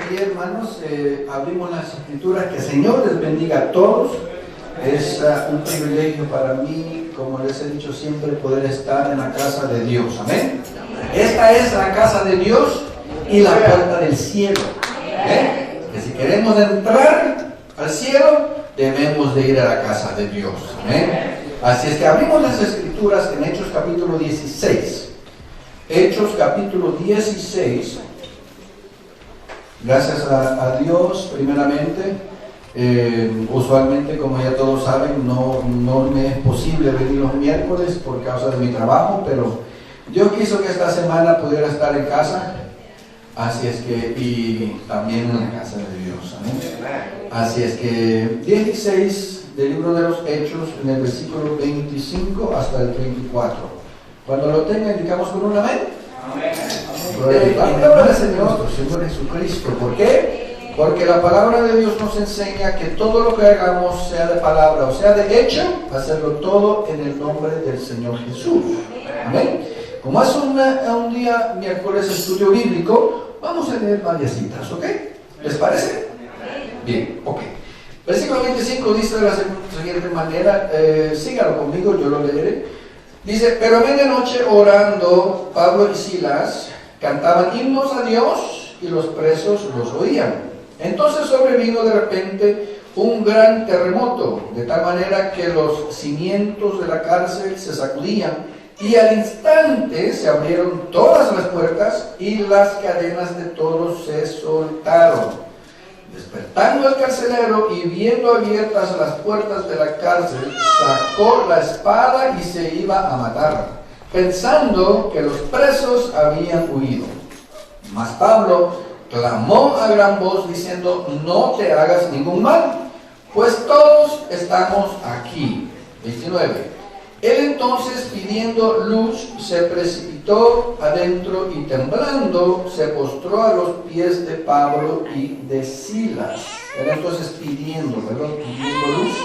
día, hermanos, abrimos las escrituras. Que el Señor les bendiga a todos. Es un privilegio para mí, como les he dicho siempre, poder estar en la casa de Dios. Amén. Esta es la casa de Dios y la puerta del cielo. Que si queremos entrar al cielo, debemos de ir a la casa de Dios. Amén. Así es que abrimos las escrituras en Hechos capítulo 16. Hechos capítulo 16. Gracias a Dios, primeramente. Usualmente, como ya todos saben, no me es posible venir los miércoles por causa de mi trabajo, pero Dios quiso que esta semana pudiera estar en casa. Así es que, y también en la casa de Dios. ¿Amén? Así es que 16 del libro de los Hechos, en el versículo 25 hasta el 34. Cuando lo tenga, indicamos con un amén. Amén. La palabra del Señor, nuestro Señor Jesucristo. ¿Por qué? Porque la palabra de Dios nos enseña que todo lo que hagamos, sea de palabra o sea de hecho, hacerlo todo en el nombre del Señor Jesús. Amén. Como es un día miércoles estudio bíblico, vamos a leer varias citas, ¿ok? ¿Les parece? Bien, ok. Versículo 25 dice de la siguiente manera, sígalo conmigo, yo lo leeré. Dice, pero a medianoche orando, Pablo y Silas cantaban himnos a Dios y los presos los oían. Entonces sobrevino de repente un gran terremoto, de tal manera que los cimientos de la cárcel se sacudían y al instante se abrieron todas las puertas y las cadenas de todos se soltaron. Despertando el carcelero y viendo abiertas las puertas de la cárcel, sacó la espada y se iba a matar, pensando que los presos habían huido. Mas Pablo clamó a gran voz diciendo, no te hagas ningún mal, pues todos estamos aquí. 29. Él entonces, pidiendo luz, se precipitó adentro y temblando se postró a los pies de Pablo y de Silas. Él entonces pidiendo luz,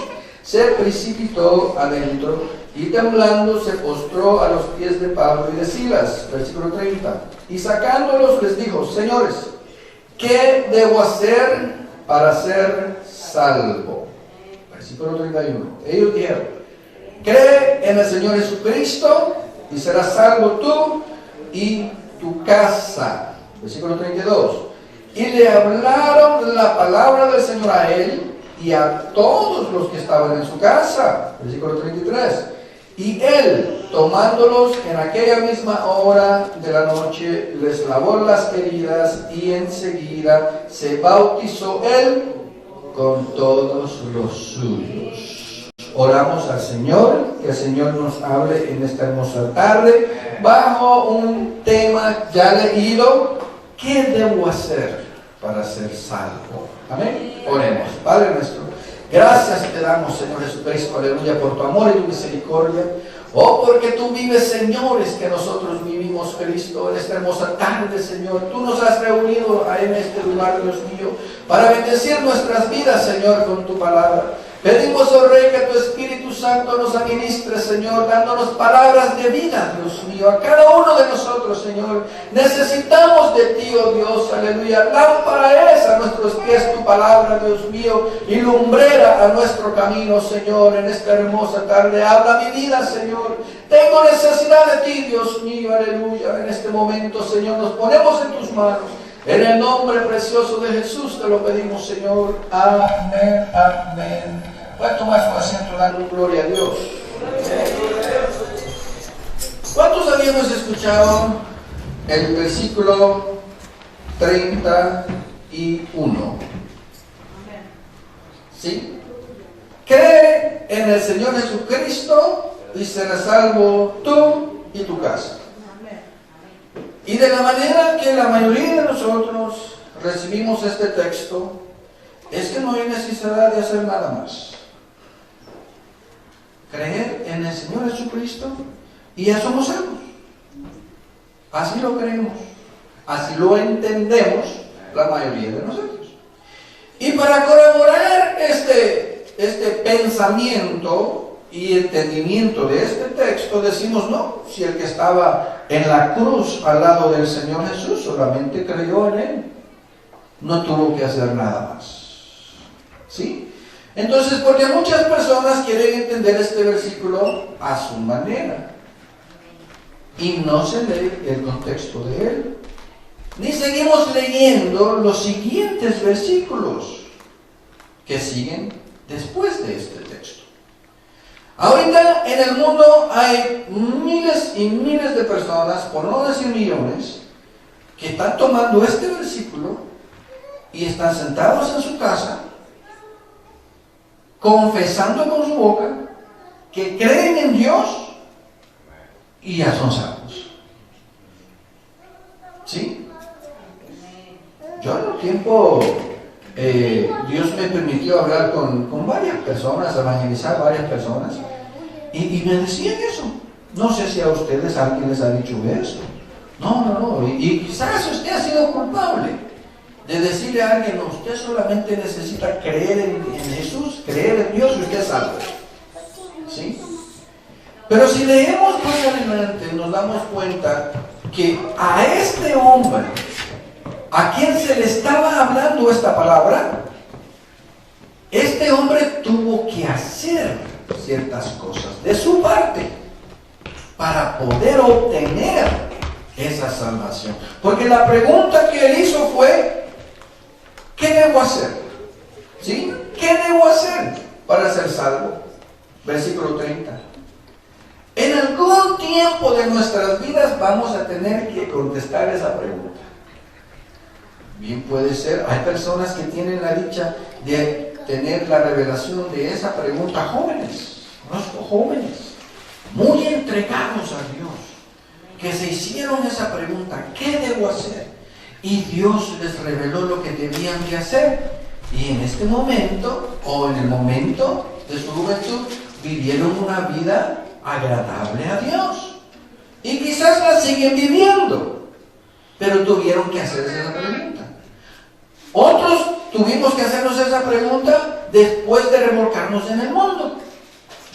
se precipitó adentro y temblando se postró a los pies de Pablo y de Silas. Versículo 30. Y sacándolos les dijo, señores, ¿qué debo hacer para ser salvo? Versículo 31. Ellos dijeron, cree en el Señor Jesucristo y serás salvo tú y tu casa. Versículo 32. Y le hablaron la palabra del Señor a él y a todos los que estaban en su casa. Versículo 33. Y él, tomándolos en aquella misma hora de la noche, les lavó las heridas y enseguida se bautizó él con todos los suyos. Oramos al Señor, que el Señor nos hable en esta hermosa tarde, bajo un tema ya leído, ¿qué debo hacer para ser salvo? Amén. Oremos. Padre nuestro, gracias te damos, Señor Jesucristo, aleluya, por tu amor y tu misericordia. Oh, porque tú vives, Señor, es que nosotros vivimos, Cristo, en esta hermosa tarde, Señor. Tú nos has reunido en este lugar, Dios mío, para bendecir nuestras vidas, Señor, con tu palabra. Pedimos, oh Rey, que tu Espíritu Santo nos administre, Señor, dándonos palabras de vida, Dios mío, a cada uno de nosotros, Señor. Necesitamos de ti, oh Dios, aleluya. Lámpara es a nuestros pies tu palabra, Dios mío, y lumbrera a nuestro camino, Señor, en esta hermosa tarde. Habla mi vida, Señor. Tengo necesidad de ti, Dios mío, aleluya. En este momento, Señor, nos ponemos en tus manos. En el nombre precioso de Jesús te lo pedimos, Señor. Amén, amén. Puedes tomar su asiento dando gloria a Dios. ¿Cuántos habíamos escuchado el versículo 31? ¿Sí? Cree en el Señor Jesucristo y serás salvo tú y tu casa. Y de la manera que la mayoría de nosotros recibimos este texto, es que no hay necesidad de hacer nada más. Creer en el Señor Jesucristo y ya somos salvos. Así lo creemos, así lo entendemos la mayoría de nosotros. Y para corroborar este pensamiento y entendimiento de este texto, decimos, no, si el que estaba en la cruz al lado del Señor Jesús solamente creyó en él. no tuvo que hacer nada más. ¿Sí? Entonces, porque muchas personas quieren entender este versículo a su manera y no se lee el contexto de él. Ni seguimos leyendo los siguientes versículos que siguen después de este texto. Ahorita en el mundo hay miles y miles de personas, por no decir millones, que están tomando este versículo y están sentados en su casa, confesando con su boca que creen en Dios y ya son salvos. ¿Sí? Yo en un tiempo, Dios me permitió hablar con varias personas, evangelizar varias personas, y me decían eso. No sé si a ustedes alguien les ha dicho eso. No. Y quizás usted ha sido culpable de decirle a alguien, no, usted solamente necesita creer en Jesús, creer en Dios y usted es salvo. ¿Sí? Pero si leemos más adelante, nos damos cuenta que a este hombre, a quien se le estaba hablando esta palabra, este hombre tuvo que hacer ciertas cosas de su parte para poder obtener esa salvación. Porque la pregunta que él hizo fue, ¿qué debo hacer? ¿Sí? ¿Qué debo hacer para ser salvo? Versículo 30. En algún tiempo de nuestras vidas vamos a tener que contestar esa pregunta. Bien puede ser, hay personas que tienen la dicha de tener la revelación de esa pregunta, jóvenes, conozco jóvenes, muy entregados a Dios, que se hicieron esa pregunta, ¿qué debo hacer? Y Dios les reveló lo que debían de hacer, y en este momento, o en el momento de su juventud, vivieron una vida agradable a Dios, y quizás la siguen viviendo, pero tuvieron que hacerse esa pregunta. Otros tuvimos que hacernos esa pregunta después de remolcarnos en el mundo,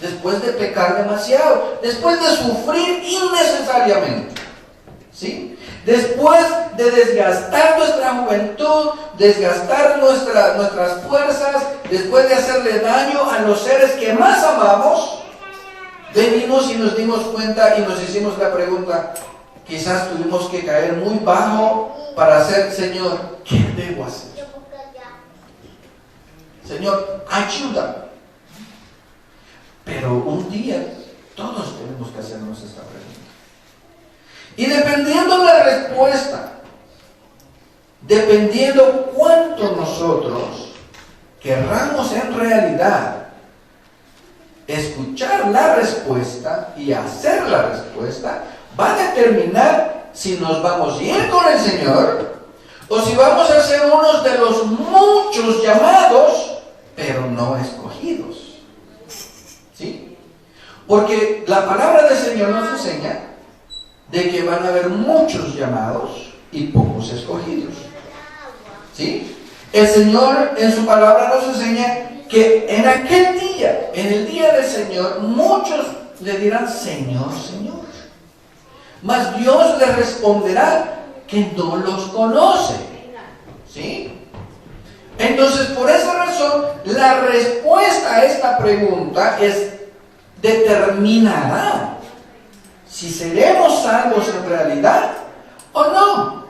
después de pecar demasiado, después de sufrir innecesariamente, ¿sí? Después de desgastar nuestra juventud, desgastar nuestras fuerzas, después de hacerle daño a los seres que más amamos, venimos y nos dimos cuenta y nos hicimos la pregunta, quizás tuvimos que caer muy bajo para hacer, Señor, ¿qué debo hacer? Señor, ayuda. Pero un día todos tenemos que hacernos esta pregunta. Y dependiendo la respuesta, dependiendo cuánto nosotros querramos en realidad escuchar la respuesta y hacer la respuesta, va a determinar si nos vamos a ir con el Señor o si vamos a ser unos de los muchos llamados pero no escogidos. ¿Sí? Porque la palabra del Señor nos enseña de que van a haber muchos llamados y pocos escogidos. ¿Sí? El Señor en su palabra nos enseña que en aquel día, en el día del Señor, muchos le dirán, Señor, Señor. Mas Dios les responderá que no los conoce. ¿Sí? Entonces, por esa razón, la respuesta a esta pregunta determinará si seremos salvos en realidad o no.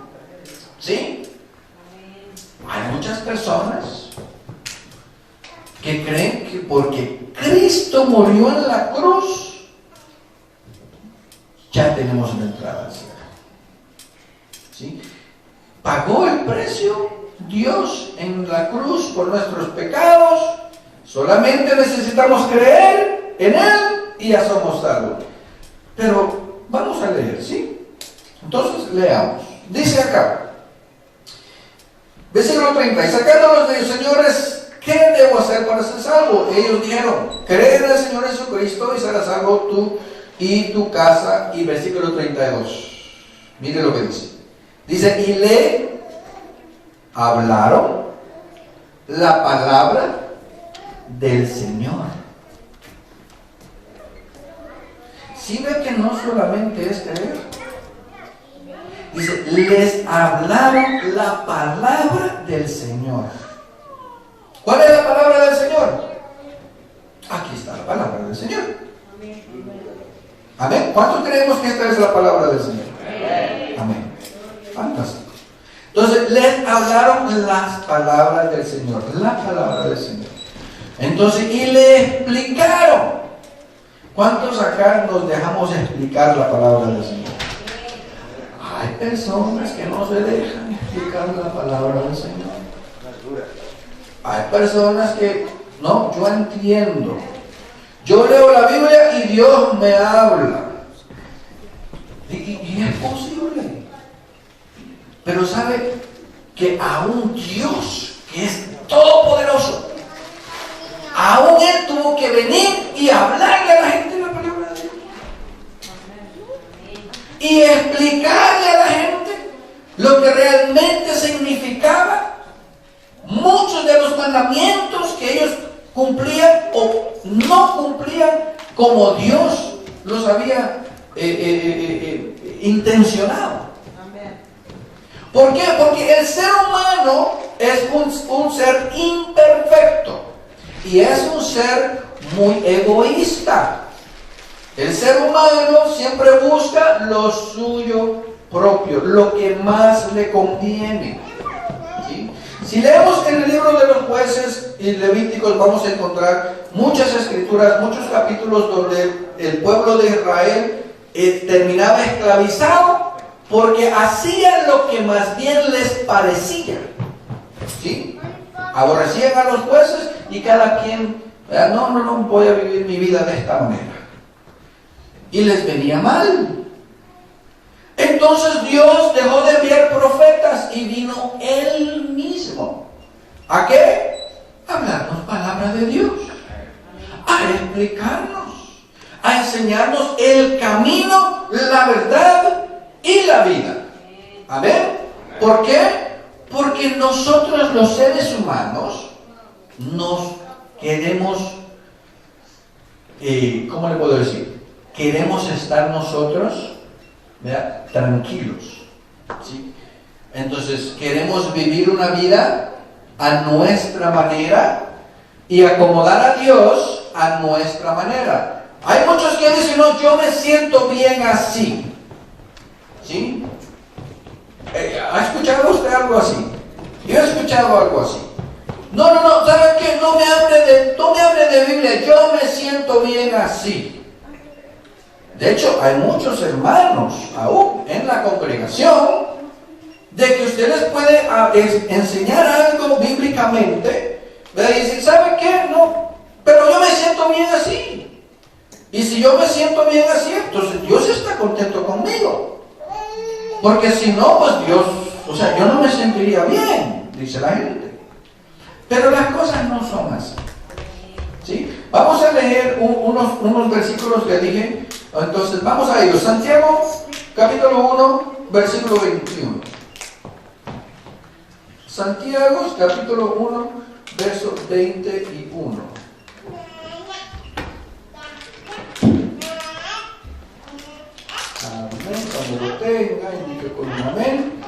¿Sí? Hay muchas personas que creen que porque Cristo murió en la cruz, ya tenemos una entrada al cielo. ¿Sí? Pagó el precio Dios en la cruz por nuestros pecados. Solamente necesitamos creer en Él y ya somos salvos. Pero vamos a leer, ¿sí? Entonces leamos. Dice acá, versículo 30, y sacándolos de ellos, señores, ¿qué debo hacer para ser salvo? Ellos dijeron, creer en el Señor Jesucristo y serás salvo tú y tu casa. Y versículo 32, mire lo que dice. Dice, y le hablaron la palabra del Señor. Si ve que no solamente es creer, Dice, les hablaron la palabra del Señor. ¿Cuál es la palabra del Señor? Aquí está la palabra del Señor. Amén. ¿Cuántos creemos que esta es la palabra del Señor? Amén. Fantástico. Entonces, les hablaron las palabras del Señor. La palabra del Señor. Entonces, y le explicaron. ¿Cuántos acá nos dejamos explicar la palabra del Señor? Hay personas que no se dejan explicar la palabra del Señor. Hay personas que, no, yo entiendo. Yo leo la Biblia y Dios me habla. Y es posible. Pero sabe que aún Dios, que es todopoderoso, aún Él tuvo que venir y hablarle a la gente la palabra de Dios. Y explicarle a la gente lo que realmente significaba muchos de los mandamientos que ellos cumplían o no cumplían como Dios los había intencionado. ¿Por qué? Porque el ser humano es un ser imperfecto y es un ser muy egoísta. El ser humano siempre busca lo suyo propio, lo que más le conviene. ¿Sí? Si leemos en el libro de los jueces y levíticos, vamos a encontrar muchas escrituras, muchos capítulos donde el pueblo de Israel terminaba esclavizado porque hacían lo que más bien les parecía. ¿Sí? Aborrecían a los jueces y cada quien, no voy a vivir mi vida de esta manera. Y les venía mal. Entonces Dios dejó de enviar profetas y vino Él mismo. ¿A qué? A hablarnos palabra de Dios, a explicarnos, a enseñarnos el camino, la verdad y la vida. Amén. ¿Por qué? Porque nosotros los seres humanos nos queremos, ¿cómo le puedo decir? Queremos estar nosotros, ¿verdad?, tranquilos, ¿sí? Entonces queremos vivir una vida a nuestra manera y acomodar a Dios a nuestra manera. Hay muchos que dicen, no, yo me siento bien así. ¿Sí? ¿Ha escuchado usted algo así? Yo he escuchado algo así. No, ¿sabe qué? No me hable de Biblia, yo me siento bien así. De hecho, hay muchos hermanos aún en la congregación de que usted les puede enseñar algo bíblicamente, ¿verdad? Y decir, ¿sabe qué? No, pero yo me siento bien así. Y si yo me siento bien así, entonces Dios está contento conmigo. Porque si no, pues Dios, yo no me sentiría bien, dice la gente. Pero las cosas no son así. ¿Sí? Vamos a leer unos versículos que dije. Entonces, vamos a ellos. Santiago, capítulo 1, versículo 21. Santiago, capítulo 1, verso 21. Amén. Cuando lo tenga, indique con un amén.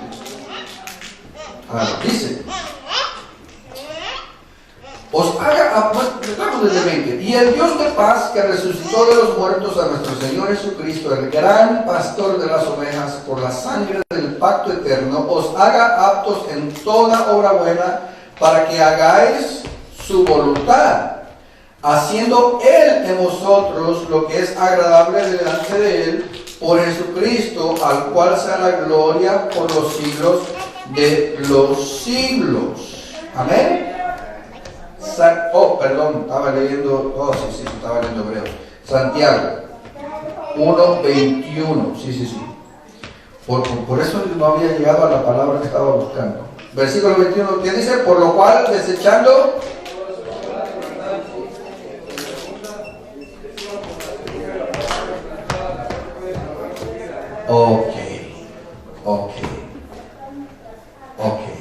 Ahora, dice: os haga, estamos desde 20. Y el Dios de paz, que resucitó de los muertos a nuestro Señor Jesucristo, el gran pastor de las ovejas, por la sangre del pacto eterno, os haga aptos en toda obra buena, para que hagáis su voluntad, haciendo Él en vosotros lo que es agradable delante de Él, por Jesucristo, al cual sea la gloria por los siglos de los siglos. Amén. Estaba leyendo, estaba leyendo hebreo. Santiago 1:21. Sí. Por eso no había llegado a la palabra que estaba buscando. Versículo 21, que dice: por lo cual, desechando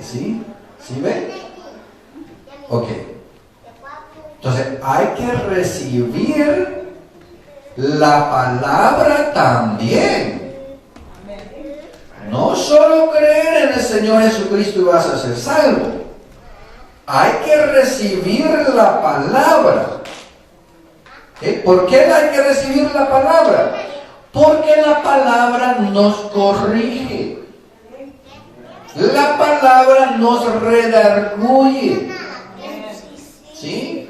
¿sí? ¿Sí ve? Entonces hay que recibir la palabra también. No solo creer en el Señor Jesucristo y vas a ser salvo. Hay que recibir la palabra. ¿Por qué hay que recibir la palabra? Porque la palabra nos corrige. La palabra nos redarguye. ¿Sí?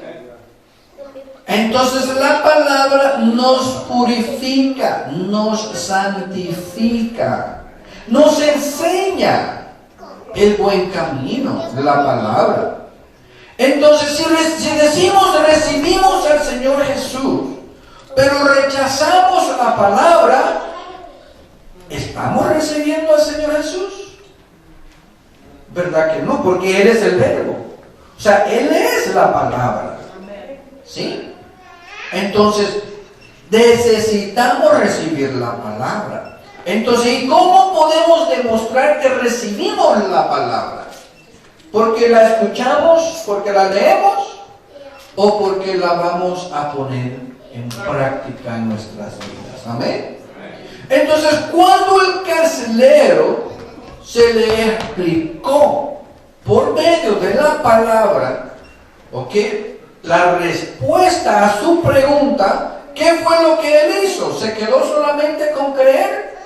Entonces la palabra nos purifica, nos santifica, nos enseña el buen camino de la palabra. Entonces si decimos recibimos al Señor Jesús, pero rechazamos la palabra, ¿estamos recibiendo al Señor Jesús? ¿Verdad que no? Porque Él es el verbo. O sea, Él es la palabra. ¿Sí? Entonces, necesitamos recibir la palabra. Entonces, ¿y cómo podemos demostrar que recibimos la palabra? ¿Porque la escuchamos, porque la leemos, o porque la vamos a poner en práctica en nuestras vidas? Amén. Entonces, cuando el carcelero se le explicó por medio de la palabra, ¿ok?, la respuesta a su pregunta, ¿qué fue lo que él hizo? ¿Se quedó solamente con creer?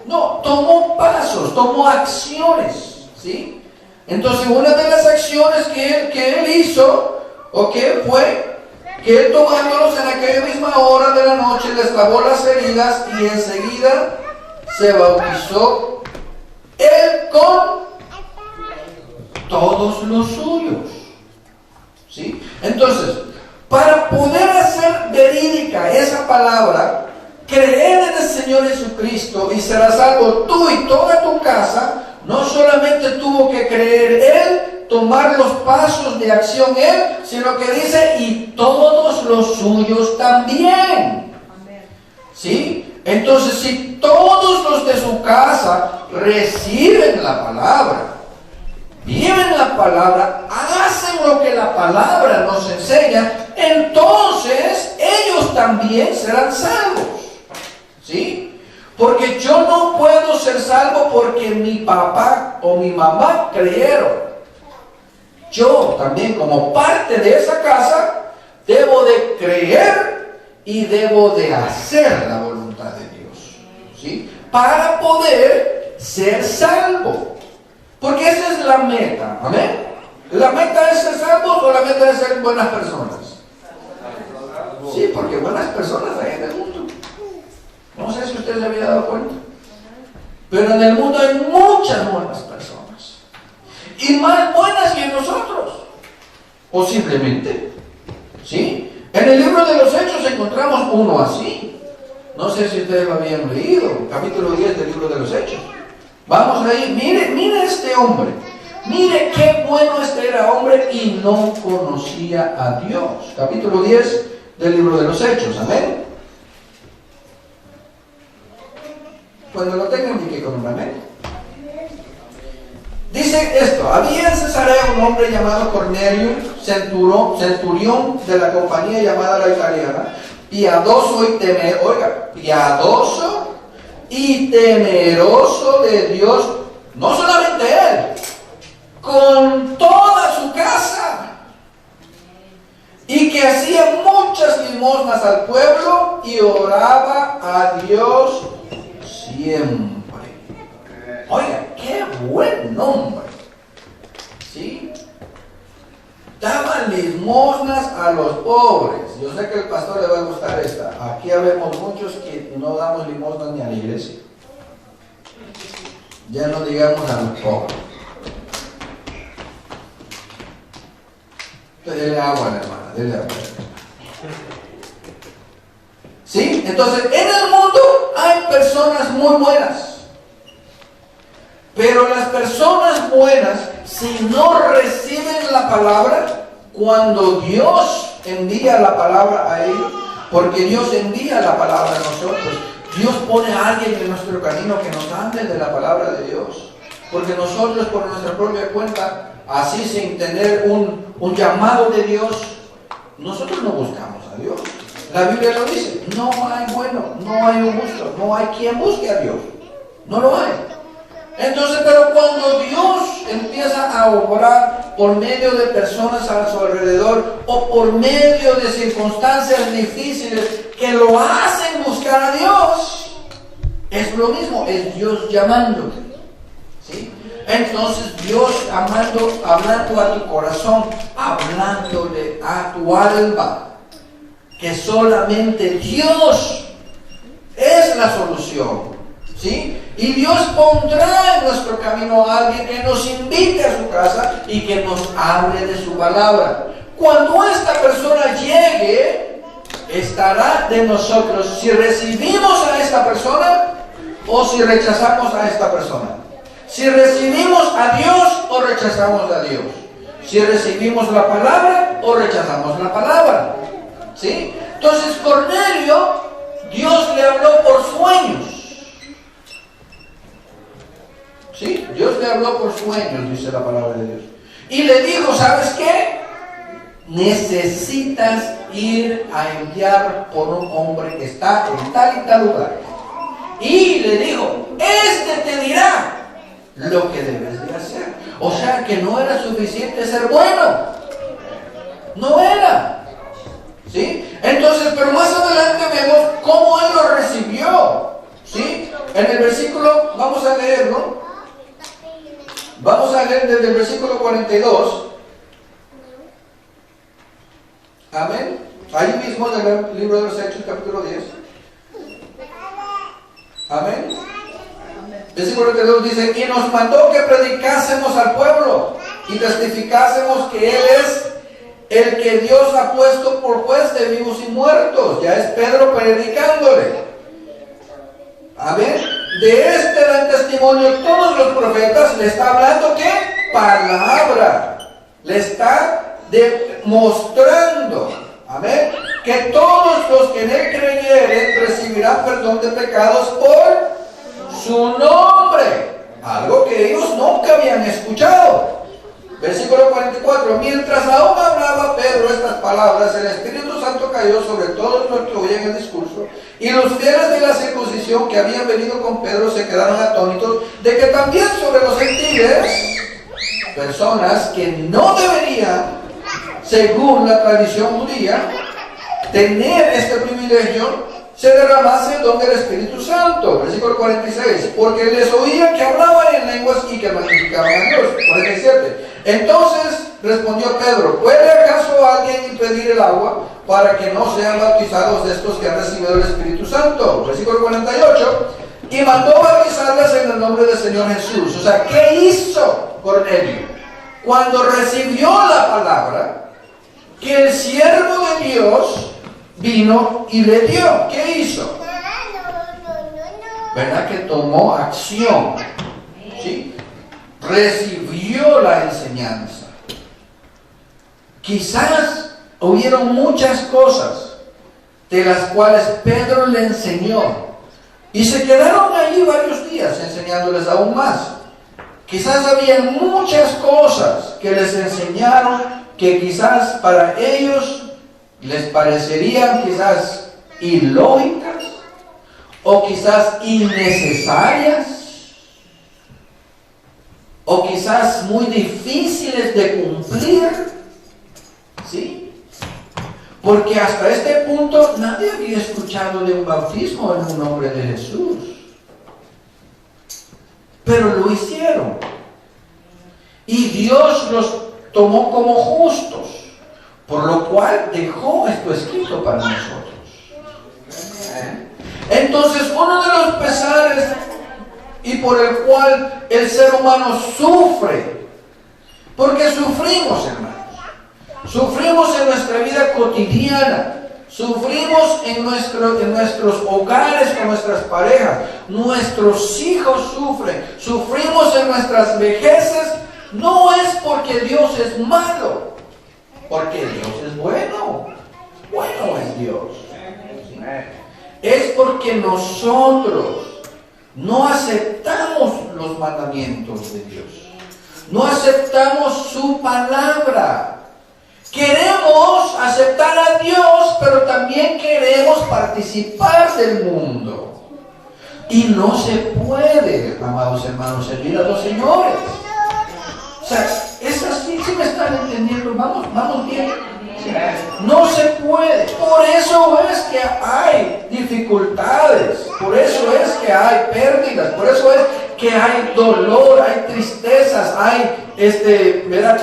No, tomó pasos, tomó acciones, ¿sí? Entonces, una de las acciones que él hizo, ¿ok?, fue que él, tomándolos en aquella misma hora de la noche, les lavó las heridas y enseguida se bautizó él con todos los suyos. ¿Sí? Entonces, para poder hacer verídica esa palabra, creer en el Señor Jesucristo y serás salvo tú y toda tu casa, no solamente tuvo que creer Él, tomar los pasos de acción Él, sino que dice, y todos los suyos también. ¿Sí? Entonces, si todos los de su casa reciben la palabra, viven la palabra, hacen lo que la palabra nos enseña, entonces ellos también serán salvos. ¿Sí? Porque yo no puedo ser salvo porque mi papá o mi mamá creyeron. Yo también, como parte de esa casa, debo de creer y debo de hacer la voluntad de Dios. ¿Sí? Para poder ser salvo. Porque esa es la meta, ¿amén? ¿La meta es ser salvos o la meta es ser buenas personas? Sí, porque buenas personas hay en el mundo. No sé si usted se había dado cuenta. Pero en el mundo hay muchas buenas personas. Y más buenas que nosotros. Posiblemente. ¿Sí? En el libro de los Hechos encontramos uno así. No sé si ustedes lo habían leído. Capítulo 10 del libro de los Hechos. Vamos ahí, mire este hombre, mire qué bueno era hombre y no conocía a Dios. Capítulo 10 del libro de los Hechos, amén. Cuando lo tengan, indique con un amén. Dice esto: había en Cesarea un hombre llamado Cornelio, centurión de la compañía llamada la italiana, piadoso y temeroso de Dios, no solamente él, con toda su casa, y que hacía muchas limosnas al pueblo y oraba a Dios siempre. Oiga, qué buen nombre. ¿Sí? Daban limosnas a los pobres. Yo sé que al pastor le va a gustar esta. Aquí habemos muchos que no damos limosnas ni a la iglesia. Ya no digamos a los pobres. Dele agua a la hermana, dele agua. ¿Sí? Entonces, en el mundo hay personas muy buenas. Pero las personas buenas, si no reciben la palabra, cuando Dios envía la palabra a ellos, porque Dios envía la palabra a nosotros, Dios pone a alguien en nuestro camino que nos hable de la palabra de Dios. Porque nosotros, por nuestra propia cuenta, así sin tener un llamado de Dios, nosotros no buscamos a Dios. La Biblia lo dice, no hay bueno, no hay un justo, no hay quien busque a Dios. No lo hay. Entonces, pero cuando Dios empieza a obrar por medio de personas a su alrededor o por medio de circunstancias difíciles que lo hacen buscar a Dios, es lo mismo, es Dios llamándote, ¿sí? Entonces Dios hablando a tu corazón, hablándole a tu alma, que solamente Dios es la solución, ¿sí? Y Dios pondrá en nuestro camino a alguien que nos invite a su casa y que nos hable de su palabra. Cuando esta persona llegue, estará de nosotros si recibimos a esta persona o si rechazamos a esta persona. Si recibimos a Dios o rechazamos a Dios. Si recibimos la palabra o rechazamos la palabra, ¿sí? Entonces Cornelio, Dios le habló por sueños. ¿Sí? Dios le habló por sueños, dice la palabra de Dios. Y le dijo, ¿sabes qué? Necesitas ir a enviar por un hombre que está en tal y tal lugar. Y le dijo, este te dirá lo que debes de hacer. O sea que no era suficiente ser bueno. No era. ¿Sí? Entonces, pero más adelante vemos cómo él lo recibió. ¿Sí? En el versículo, vamos a leerlo. Vamos a leer desde el versículo 42. Amén. Ahí mismo en el libro de los Hechos, capítulo 10. Amén. Versículo 42 dice, y nos mandó que predicásemos al pueblo y testificásemos que Él es el que Dios ha puesto por juez de vivos y muertos. Ya es Pedro predicándole. Amén. De este dan testimonio todos los profetas. Le está hablando ¿qué? Palabra. Le está demostrando, amén, que todos los que en él creyeren recibirán perdón de pecados por su nombre. Algo que ellos nunca habían escuchado. Versículo 44. Mientras aún hablaba Pedro estas palabras, el Espíritu Santo cayó sobre todos los que oían el discurso, y los fieles de la circuncisión que habían venido con Pedro se quedaron atónitos de que también sobre los gentiles, personas que no deberían, según la tradición judía, tener este privilegio, se derramase el don del Espíritu Santo. Versículo 46. Porque les oían que hablaban en lenguas y que magnificaban a Dios. 47. Entonces respondió Pedro, ¿puede acaso alguien impedir el agua para que no sean bautizados de estos que han recibido el Espíritu Santo? Versículo 48. Y mandó bautizarlas en el nombre del Señor Jesús. O sea, ¿qué hizo Cornelio? Cuando recibió la palabra, que el siervo de Dios vino y le dio. ¿Qué hizo? ¿Verdad que tomó acción? ¿Sí? Recibió la enseñanza. Quizás hubieron muchas cosas de las cuales Pedro le enseñó y se quedaron allí varios días enseñándoles aún más. Quizás había muchas cosas que les enseñaron que quizás para ellos les parecerían quizás ilógicas o quizás innecesarias o quizás muy difíciles de cumplir, ¿sí? Porque hasta este punto nadie había escuchado de un bautismo en un nombre de Jesús, pero lo hicieron y Dios los tomó como justos, por lo cual dejó esto escrito para nosotros. Entonces, uno de los pesares y por el cual el ser humano sufre, porque sufrimos, hermanos, sufrimos en nuestra vida cotidiana, sufrimos en nuestros hogares con nuestras parejas, nuestros hijos sufren, sufrimos en nuestras vejeces, no es porque Dios es malo, porque Dios es bueno. Bueno es Dios. Es porque nosotros no aceptamos los mandamientos de Dios. No aceptamos su palabra. Queremos aceptar a Dios, pero también queremos participar del mundo. Y no se puede, amados hermanos, servir a dos señores. O sea, es así, ¿sí me están entendiendo? Vamos bien. ¿Sí? No se puede. Por eso es que hay dificultades, por eso es que hay pérdidas, por eso es que hay dolor, hay tristezas, hay ¿verdad?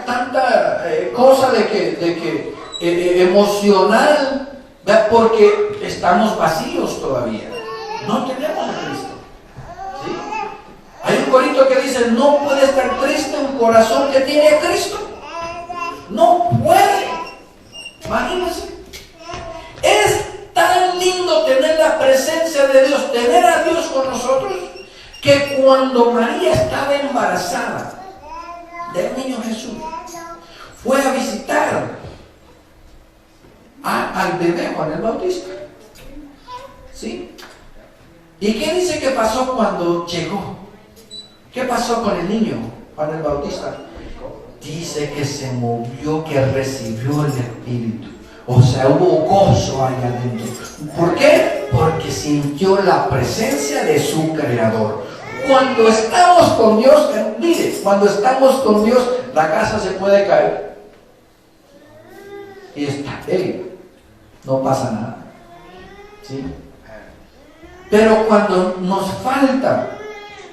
tanta cosa de que emocional, ¿verdad? Porque estamos vacíos todavía. No tenemos a Cristo. ¿Sí? Hay un corito que dice: no puede estar triste un corazón que tiene a Cristo. No puede. Imagínense. Es tan lindo tener la presencia de Dios, tener a Dios con nosotros, que cuando María estaba embarazada del niño Jesús, fue a visitar al bebé Juan el Bautista. ¿Sí? ¿Y qué dice que pasó cuando llegó? ¿Qué pasó con el niño Juan el Bautista? Dice que se movió, que recibió el Espíritu. O sea, hubo gozo allá adentro. ¿Por qué? Porque sintió la presencia de su Creador. Cuando estamos con Dios, mire, cuando estamos con Dios, la casa se puede caer. Y está Él. No pasa nada. ¿Sí? Pero cuando nos falta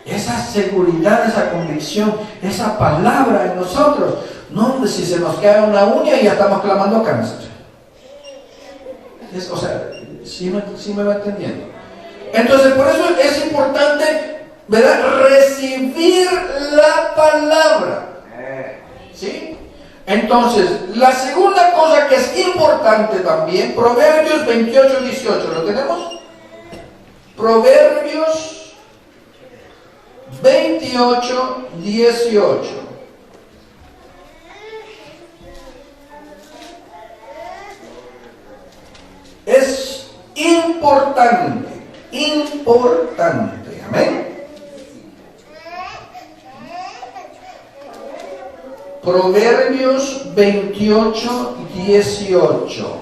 esa seguridad, esa convicción, esa palabra en nosotros, no, si se nos cae una uña y ya estamos clamando cáncer. O sea, ¿sí me va entendiendo? Entonces, por eso es importante, ¿verdad?, recibir la palabra. ¿Sí? Entonces, la segunda cosa que es importante también, Proverbios 28, 18, ¿lo tenemos? Proverbios 28, 18. Es importante, amén. Proverbios 28, 18.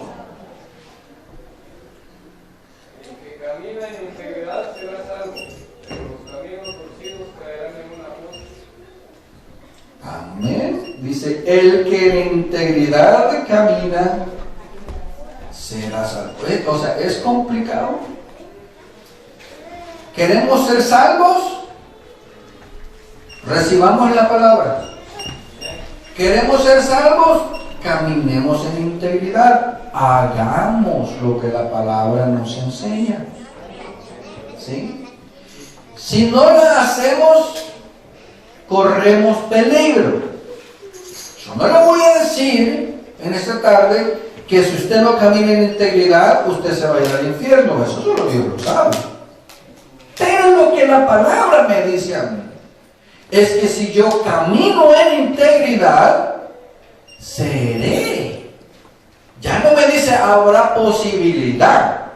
Amén. Dice: el que en integridad camina será salvo. O sea, es complicado. ¿Queremos ser salvos? Recibamos la palabra. ¿Queremos ser salvos? Caminemos en integridad. Hagamos lo que la palabra nos enseña. ¿Sí? Si no la hacemos, corremos peligro. Yo no le voy a decir en esta tarde que si usted no camina en integridad, usted se va a ir al infierno. Eso solo Dios lo sabe. Pero lo que la palabra me dice a mí es que si yo camino en integridad, seré. Ya no me dice habrá posibilidad.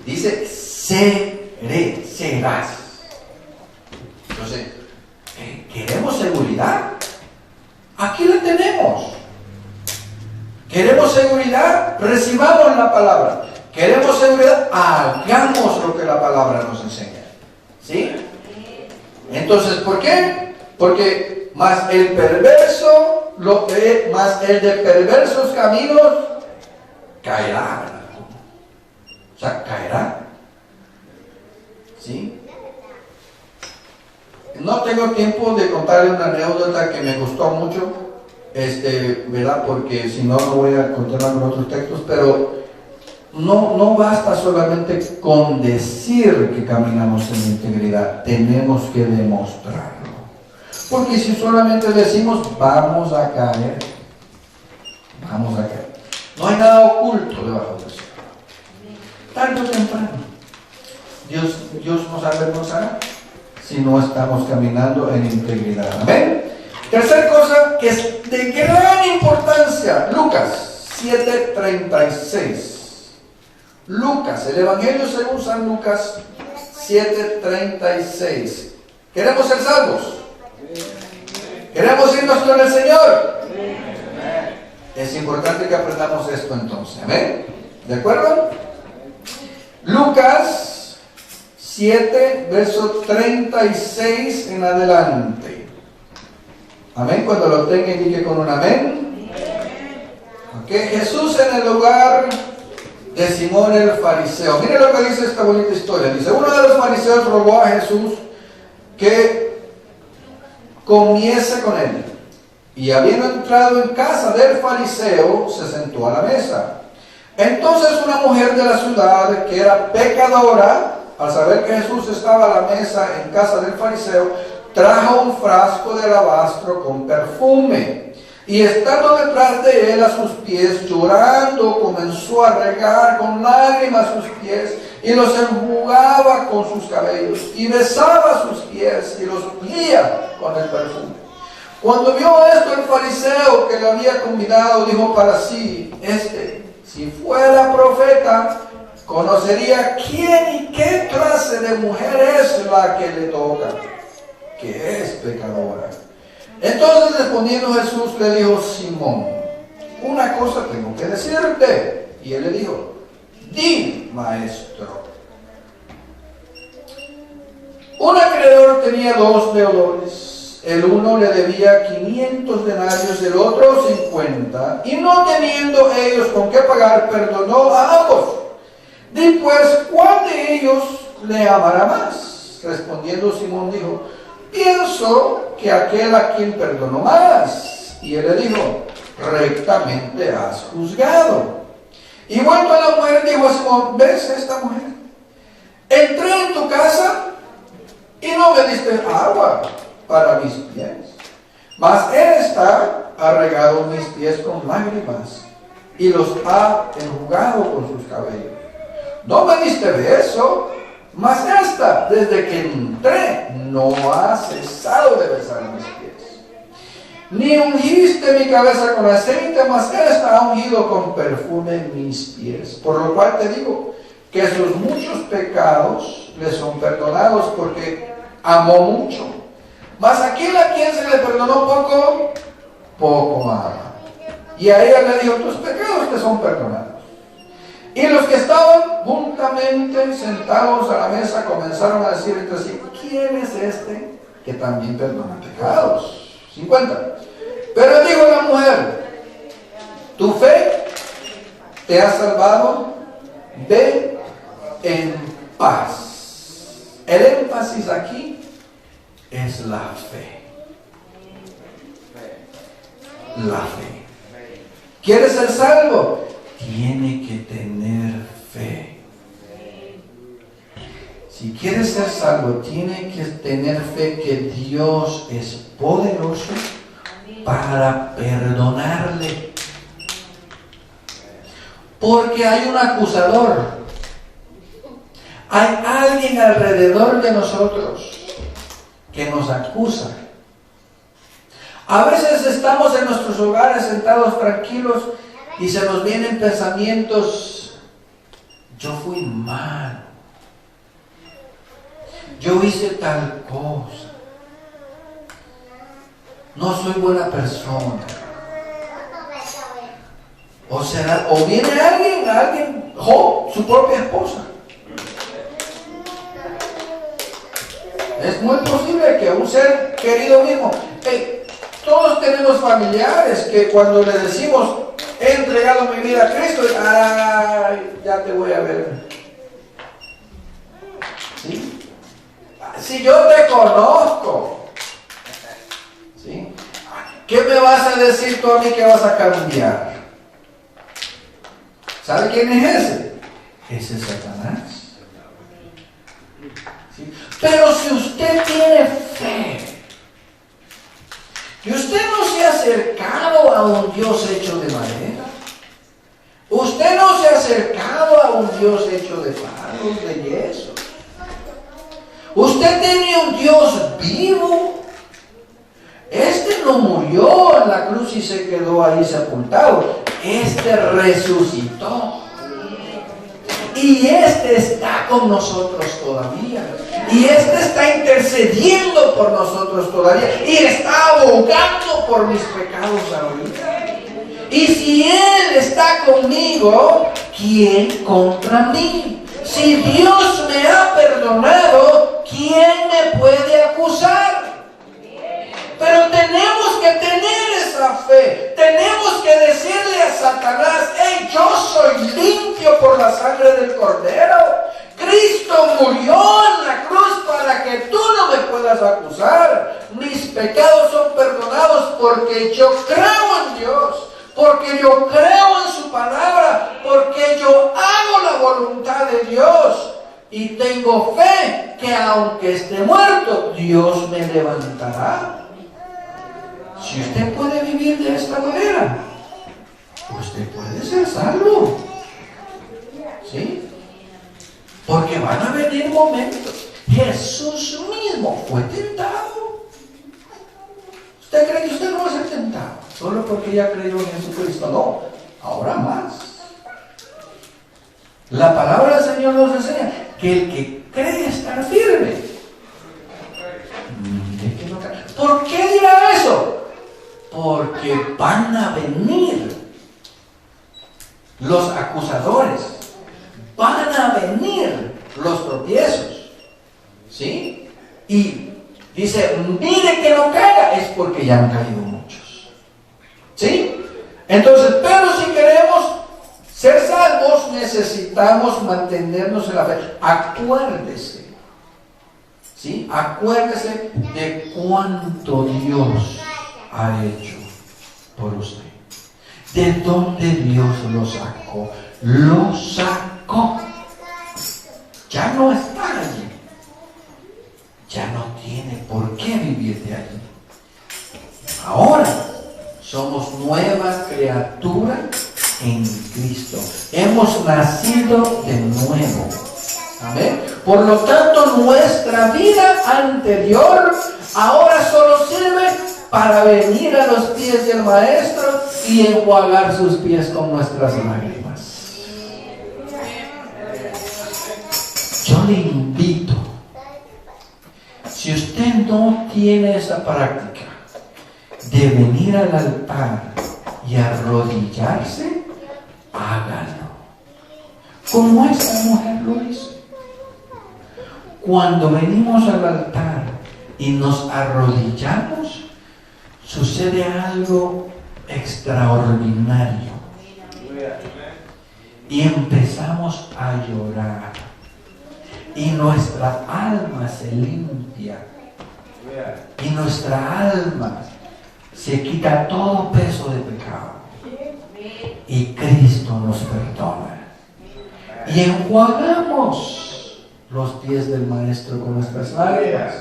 Dice seré, serás. Entonces, ¿queremos seguridad? Aquí la tenemos. ¿Queremos seguridad? Recibamos la palabra. ¿Queremos seguridad? Hagamos lo que la palabra nos enseña. ¿Sí? Entonces, ¿por qué? Porque más el perverso, más el de perversos caminos, caerá. O sea, caerá. ¿Sí? No tengo tiempo de contarle una anécdota que me gustó mucho, ¿verdad? Porque si no, no voy a continuar con otros textos, pero no basta solamente con decir que caminamos en integridad, tenemos que demostrarlo. Porque si solamente decimos, vamos a caer. No hay nada oculto debajo de eso. Tarde o temprano, Dios nos avergonzará si no estamos caminando en integridad. Amén. Tercer cosa que es de gran importancia, Lucas 7:36. Lucas, el Evangelio según San Lucas 7:36. ¿Queremos ser salvos? ¿Queremos irnos con el Señor? Es importante que aprendamos esto entonces. ¿Amén? ¿De acuerdo? Lucas 7, verso 36 en adelante. Amén. Cuando lo tenga, indique con un amén. Okay. Jesús en el lugar de Simón el fariseo. Mire lo que dice esta bonita historia. Dice, uno de los fariseos rogó a Jesús que comiese con él. Y habiendo entrado en casa del fariseo, se sentó a la mesa. Entonces una mujer de la ciudad, que era pecadora, al saber que Jesús estaba a la mesa en casa del fariseo, trajo un frasco de alabastro con perfume. Y estando detrás de él a sus pies, llorando, comenzó a regar con lágrimas sus pies y los enjugaba con sus cabellos y besaba sus pies y los ungía con el perfume. Cuando vio esto el fariseo que le había convidado, dijo para sí, si fuera profeta, conocería quién y qué clase de mujer es la que le toca, que es pecadora. Entonces respondiendo Jesús le dijo, Simón, una cosa tengo que decirte. Y él le dijo, di, maestro. Un acreedor tenía 2 deudores. El uno le debía 500 denarios, el otro 50. Y no teniendo ellos con qué pagar, perdonó a ambos. Di pues, ¿cuál de ellos le amará más? Respondiendo Simón dijo, pienso que aquel a quien perdonó más. Y él le dijo, rectamente has juzgado. Y vuelto a la mujer, dijo a Simón, ¿ves esta mujer? Entré en tu casa y no me diste agua para mis pies, mas esta ha regado mis pies con lágrimas y los ha enjugado con sus cabellos. No me diste beso, mas esta, desde que entré, no ha cesado de besar mis pies. Ni ungiste mi cabeza con aceite, mas esta ha ungido con perfume mis pies. Por lo cual te digo que sus muchos pecados le son perdonados, porque amó mucho. Mas aquel a quien se le perdonó poco, poco ama. Y a ella le dijo, tus pecados te son perdonados. Y los que estaban juntamente sentados a la mesa comenzaron a decir entre sí, ¿quién es este que también perdona pecados? 50. Pero dijo la mujer, tu fe te ha salvado, ve en paz. El énfasis aquí es la fe. La fe. ¿Quieres ser salvo? Tiene que tener fe. Si quieres ser salvo, tiene que tener fe que Dios es poderoso para perdonarle. Porque hay un acusador. Hay alguien alrededor de nosotros que nos acusa. A veces estamos en nuestros hogares sentados tranquilos y se nos vienen pensamientos, yo fui mal, yo hice tal cosa, no soy buena persona. O viene alguien, su propia esposa. Es muy posible que un ser querido mismo, todos tenemos familiares que cuando le decimos, he entregado mi vida a Cristo, ay, ya te voy a ver. ¿Sí? Si yo te conozco, ¿sí? ¿Qué me vas a decir tú a mí que vas a cambiar? ¿Sabe quién es ese? Ese es Satanás. ¿Sí? Pero si usted tiene fe, y usted no se ha acercado a un Dios hecho de madera, usted no se ha acercado a un Dios hecho de palos, de yeso, usted tiene un Dios vivo. Este no murió en la cruz y se quedó ahí sepultado. Este resucitó. Y este está con nosotros todavía. Y este está intercediendo por nosotros todavía. Y está abogando por mis pecados ahorita. Y si Él está conmigo, ¿quién contra mí? Si Dios me ha perdonado, ¿quién me puede acusar? Pero tenemos que tener esa fe. Tenemos que decirle a Satanás: hey, yo soy limpio por la sangre del Cordero. Cristo murió en la cruz para que tú no me puedas acusar. Mis pecados son perdonados porque yo creo en Dios, porque yo creo en su palabra, porque yo hago la voluntad de Dios. Y tengo fe que aunque esté muerto, Dios me levantará. Si usted puede vivir de esta manera, usted puede ser salvo. ¿Sí? Porque van a venir momentos. Jesús mismo fue tentado. ¿Usted cree que usted no va a ser tentado solo porque ya creyó en Jesucristo? No, ahora más. La palabra del Señor nos enseña que el que cree estar firme, mire que no cae. ¿Por qué dirá eso? Porque van a venir los acusadores, van a venir los tropiezos, ¿sí? Y dice: mire que no caiga, es porque ya han caído muchos, ¿sí? Entonces, pero si queremos ser salvos, necesitamos mantenernos en la fe. Acuérdese, ¿sí? Acuérdese de cuánto Dios ha hecho por usted. ¿De dónde Dios lo sacó? Lo sacó. Ya no está allí. Ya no tiene por qué vivir de allí. Ahora somos nueva criatura en Cristo. Hemos nacido de nuevo. Amén. Por lo tanto, nuestra vida anterior ahora solo sirve para venir a los pies del Maestro y enjuagar sus pies con nuestras lágrimas. Yo le invito, si usted no tiene esa práctica de venir al altar y arrodillarse, hágalo, como esta mujer lo hizo. Cuando venimos al altar y nos arrodillamos, sucede algo extraordinario y empezamos a llorar y nuestra alma se limpia y nuestra alma se quita todo peso de pecado y Cristo nos perdona y enjuagamos los pies del Maestro con nuestras lágrimas,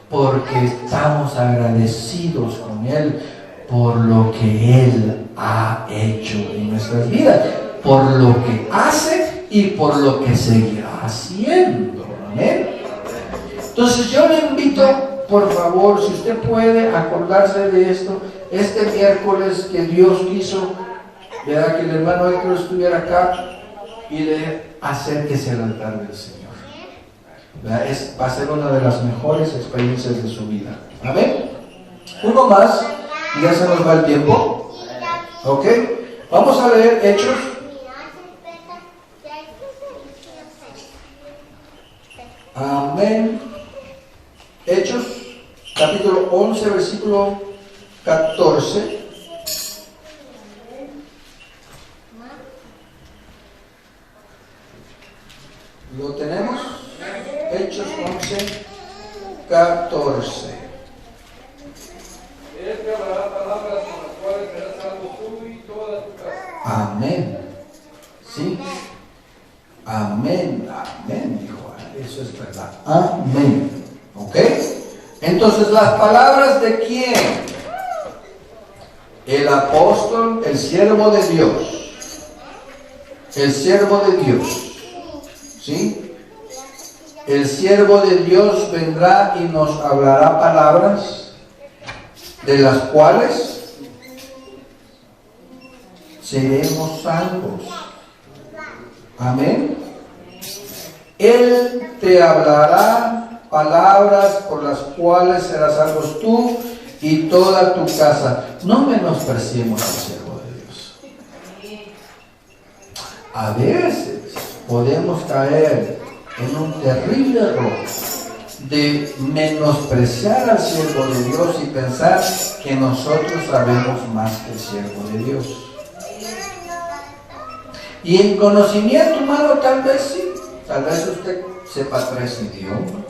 porque estamos agradecidos con Él por lo que Él ha hecho en nuestras vidas, por lo que hace y por lo que seguirá haciendo. Amén. Entonces yo le invito, por favor, si usted puede acordarse de esto, este miércoles que Dios quiso, ¿verdad?, que el hermano Héctor estuviera acá y le acérquese al altar del Señor. Va a ser una de las mejores experiencias de su vida. Amén. Uno más y ya se nos va el tiempo. Ok. Vamos a leer Hechos. Amén. Hechos, capítulo 11, versículo 14. ¿Lo tenemos? Hechos 11, 14. Él te hablará palabras con las cuales serás salvo tú y toda tu casa. Amén. ¿Sí? Amén. Amén, dijo. Eso es verdad. Amén. ¿Ok? Entonces, las palabras de quién? El apóstol, el siervo de Dios. El siervo de Dios. ¿Sí? El siervo de Dios vendrá y nos hablará palabras de las cuales seremos salvos. Amén. Él te hablará palabras por las cuales serás salvo tú y toda tu casa. No menospreciemos al siervo de Dios. A veces podemos caer en un terrible error de menospreciar al siervo de Dios y pensar que nosotros sabemos más que el siervo de Dios. Y en conocimiento humano tal vez sí, tal vez usted sepa 3 idiomas,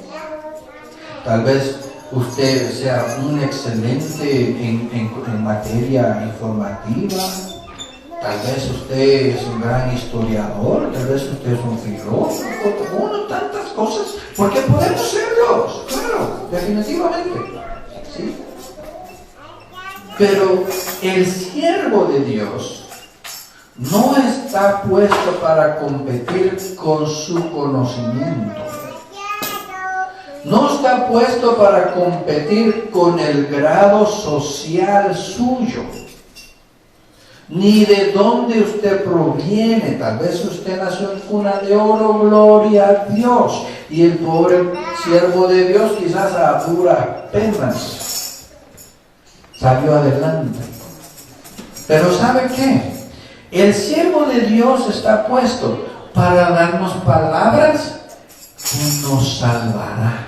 tal vez usted sea un excelente en materia informativa, tal vez usted es un gran historiador, tal vez usted es un filósofo, tantas cosas, porque podemos serlos, claro, definitivamente, ¿sí? Pero el siervo de Dios no está puesto para competir con su conocimiento. No está puesto para competir con el grado social suyo, ni de dónde usted proviene. Tal vez usted nació en cuna de oro, gloria a Dios, y el pobre siervo de Dios quizás a duras penas salió adelante. Pero ¿sabe qué? El siervo de Dios está puesto para darnos palabras que nos salvará.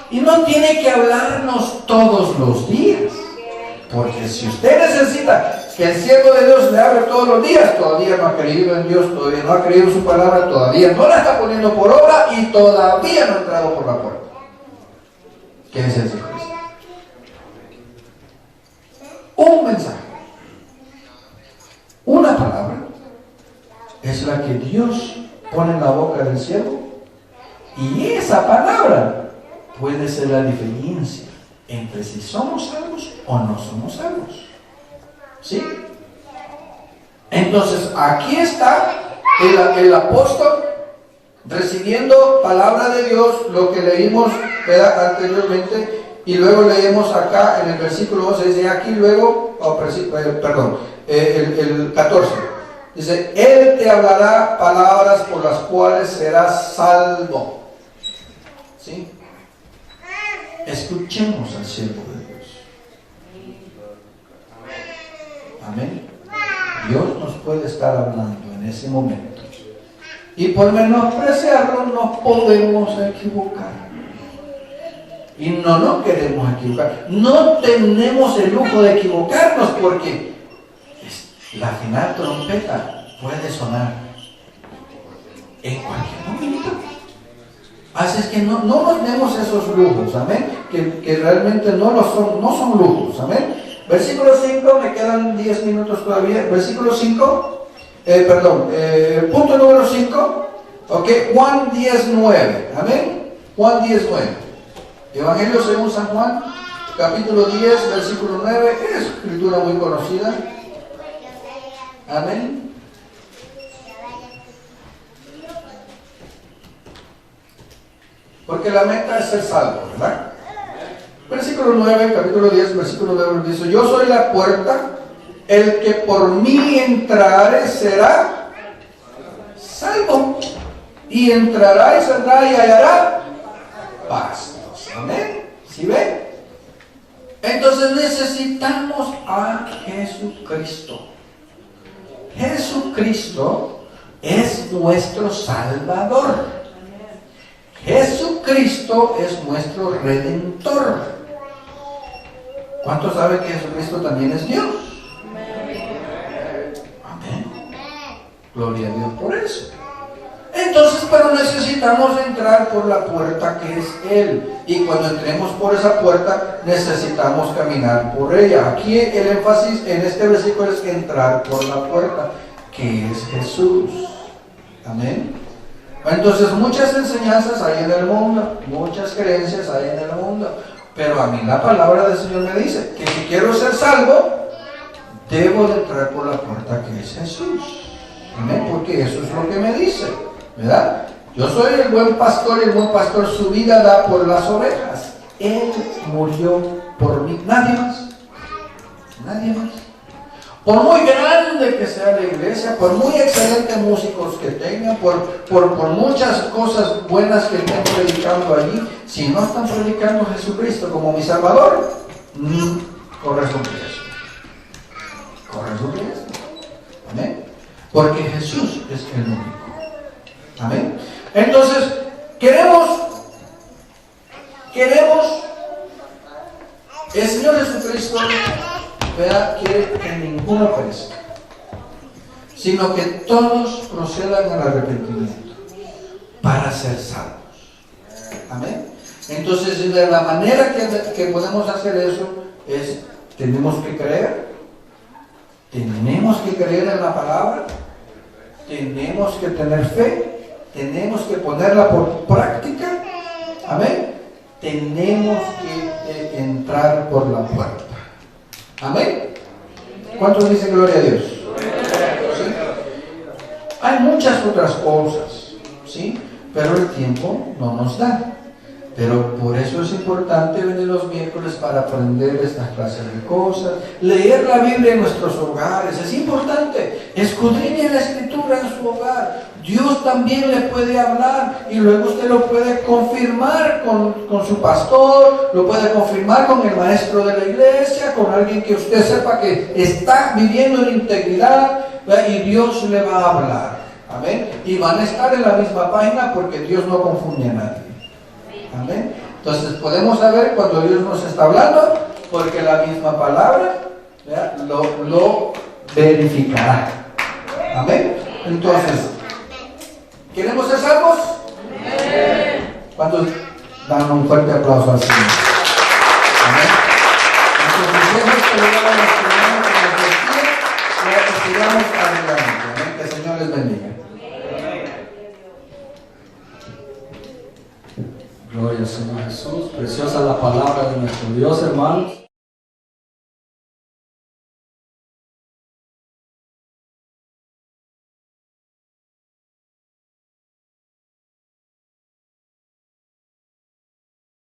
Y no tiene que hablarnos todos los días. Porque si usted necesita que el siervo de Dios le hable todos los días, todavía no ha creído en Dios, todavía no ha creído en su palabra, todavía no la está poniendo por obra y todavía no ha entrado por la puerta. ¿Qué es el Señor? Un mensaje, una palabra, es la que Dios pone en la boca del siervo, y esa palabra puede ser la diferencia entre si somos salvos o no somos salvos. ¿Sí? Entonces, aquí está el apóstol recibiendo palabra de Dios, lo que leímos anteriormente, y luego leemos acá en el versículo 12, dice aquí luego, el 14, dice, Él te hablará palabras por las cuales serás salvo. ¿Sí? Escuchemos al siervo de Dios. Amén. Dios nos puede estar hablando en ese momento, y por menospreciarlo nos podemos equivocar. Y no queremos equivocar. No tenemos el lujo de equivocarnos, porque la final trompeta puede sonar en cualquier momento. Así es que no nos demos esos lujos, amén, que realmente no son lujos, amén. Versículo 5, me quedan 10 minutos todavía. Versículo 5, punto número 5, ok, Juan 10:9, amén. Juan 10:9. Evangelio según San Juan, capítulo 10, versículo 9, es escritura muy conocida. Amén. Porque la meta es ser salvo, ¿verdad? Versículo 9, capítulo 10, versículo 9 dice, yo soy la puerta, el que por mí entrare será salvo, y entrará y saldrá y hallará pastos. Amén. ¿Sí ven? Entonces necesitamos a Jesucristo. Jesucristo es nuestro Salvador. Jesucristo es nuestro Redentor. ¿Cuántos saben que Jesucristo también es Dios? Amén. Gloria a Dios por eso. Entonces, pero necesitamos entrar por la puerta que es Él. Y cuando entremos por esa puerta, necesitamos caminar por ella. Aquí el énfasis en este versículo es entrar por la puerta, que es Jesús. Amén. Entonces, muchas enseñanzas hay en el mundo, muchas creencias hay en el mundo. Pero a mí la palabra del Señor me dice que si quiero ser salvo, debo de entrar por la puerta que es Jesús. Amén. Porque eso es lo que me dice, ¿verdad? Yo soy el buen pastor, y el buen pastor su vida da por las ovejas. Él murió por mí, nadie más. Nadie más. Por muy grande que sea la iglesia, por muy excelentes músicos que tengan, por muchas cosas buenas que estén predicando allí, si no están predicando a Jesucristo como mi Salvador, corres un riesgo. Corres un riesgo. Amén. Porque Jesús el único. Amén. Entonces, queremos, el Señor Jesucristo, ¿verdad?, quiere que ninguno perezca, sino que todos procedan al arrepentimiento para ser salvos. Amén. Entonces, de la manera que podemos hacer eso es, tenemos que creer en la palabra, tenemos que tener fe, tenemos que ponerla por práctica. Amén. Tenemos que entrar por la puerta. Amén. ¿Cuántos dicen gloria a Dios? ¿Sí? Hay muchas otras cosas, ¿sí?, pero el tiempo no nos da. Pero por eso es importante venir los miércoles para aprender estas clases de cosas, leer la Biblia en nuestros hogares. Es importante, escudriñe la Escritura en su hogar. Dios también le puede hablar y luego usted lo puede confirmar con su pastor, lo puede confirmar con el maestro de la iglesia, con alguien que usted sepa que está viviendo en integridad, y Dios le va a hablar. Amén. Y van a estar en la misma página porque Dios no confunde a nadie. Amén. Entonces podemos saber cuando Dios nos está hablando, porque la misma palabra, ¿verdad?, lo verificará. Amén. Entonces, ¿queremos ser salvos? ¿Cuántos dan un fuerte aplauso al Señor? Amén. Entonces, sigamos adelante. Amén. Que el Señor les bendiga. Gloria al Señor Jesús. Preciosa la palabra de nuestro Dios, hermanos.